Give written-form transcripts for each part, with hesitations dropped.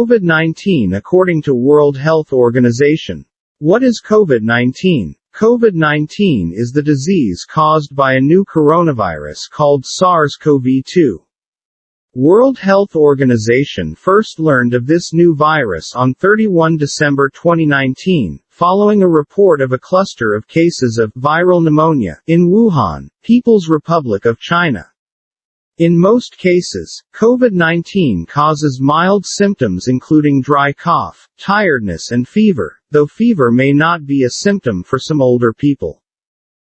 COVID-19 according to World Health Organization. What is COVID-19? COVID-19 is the disease caused by a new coronavirus called SARS-CoV-2. World Health Organization first learned of this new virus on 31 December 2019, following a report of a cluster of cases of viral pneumonia in Wuhan, People's Republic of China. In most cases, COVID-19 causes mild symptoms including dry cough, tiredness and fever, though fever may not be a symptom for some older people.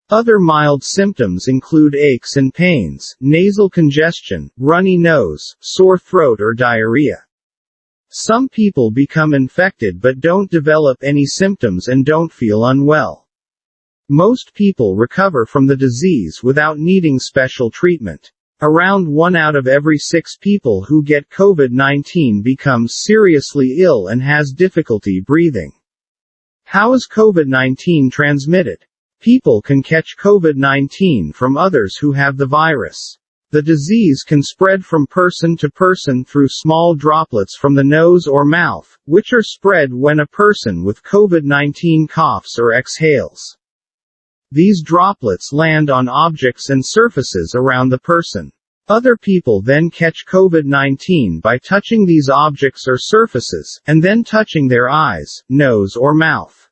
Other mild symptoms include aches and pains, nasal congestion, runny nose, sore throat or diarrhea. Some people become infected but don't develop any symptoms and don't feel unwell. Most people recover from the disease without needing special treatment. Around 1 out of every 6 people who get COVID-19 becomes seriously ill and has difficulty breathing. How is COVID-19 transmitted? People can catch COVID-19 from others who have the virus. The disease can spread from person to person through small droplets from the nose or mouth, which are spread when a person with COVID-19 coughs or exhales. These droplets land on objects and surfaces around the person. Other people then catch COVID-19 by touching these objects or surfaces, and then touching their eyes, nose or mouth.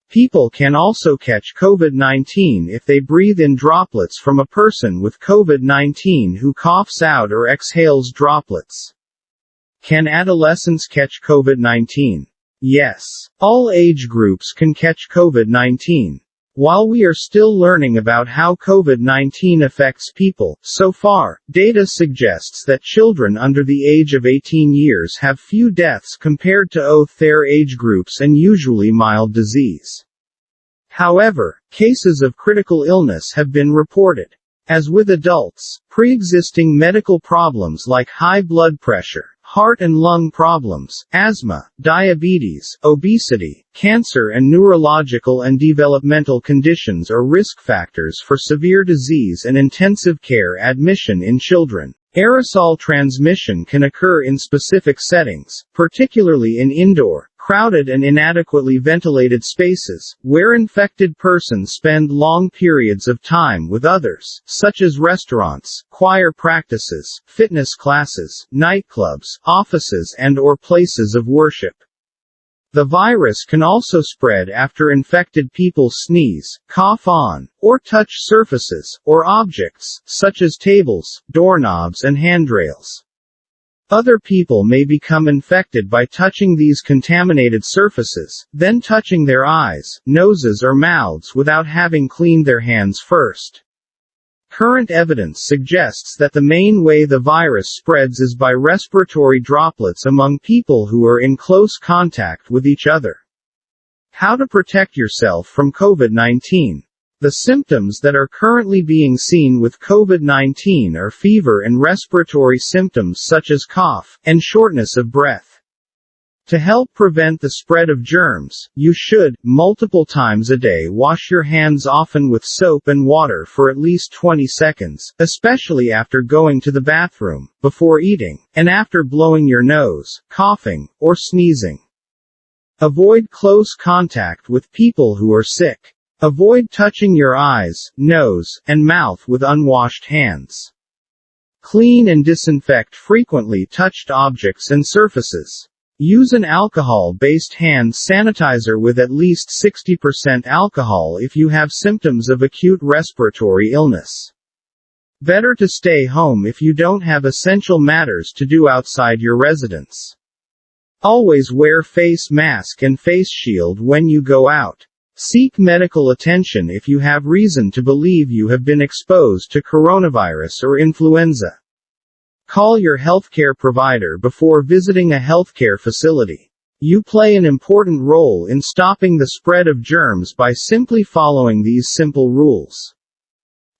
People can also catch COVID-19 if they breathe in droplets from a person with COVID-19 who coughs out or exhales droplets. Can adolescents catch COVID-19? Yes. All age groups can catch COVID-19. While we are still learning about how COVID-19 affects people, so far, data suggests that children under the age of 18 years have few deaths compared to their age groups and usually mild disease. However, cases of critical illness have been reported. As with adults, pre-existing medical problems like high blood pressure, heart and lung problems, asthma, diabetes, obesity, cancer and neurological and developmental conditions are risk factors for severe disease and intensive care admission in children. Aerosol transmission can occur in specific settings, particularly in indoor, crowded and inadequately ventilated spaces, where infected persons spend long periods of time with others, such as restaurants, choir practices, fitness classes, nightclubs, offices and/or places of worship. The virus can also spread after infected people sneeze, cough on, or touch surfaces, or objects, such as tables, doorknobs and handrails. Other people may become infected by touching these contaminated surfaces, then touching their eyes, noses or mouths without having cleaned their hands first. Current evidence suggests that the main way the virus spreads is by respiratory droplets among people who are in close contact with each other. How to protect yourself from COVID-19? The symptoms that are currently being seen with COVID-19 are fever and respiratory symptoms such as cough and shortness of breath. To help prevent the spread of germs, you should, multiple times a day, wash your hands often with soap and water for at least 20 seconds, especially after going to the bathroom, before eating, and after blowing your nose, coughing, or sneezing. Avoid close contact with people who are sick. Avoid touching your eyes, nose, and mouth with unwashed hands. Clean and disinfect frequently touched objects and surfaces. Use an alcohol-based hand sanitizer with at least 60% alcohol if you have symptoms of acute respiratory illness. Better to stay home if you don't have essential matters to do outside your residence. Always wear face mask and face shield when you go out. Seek medical attention if you have reason to believe you have been exposed to coronavirus or influenza. Call your healthcare provider before visiting a healthcare facility. You play an important role in stopping the spread of germs by simply following these simple rules.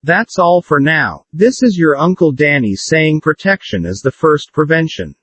That's all for now. This is your Uncle Danny saying protection is the first prevention.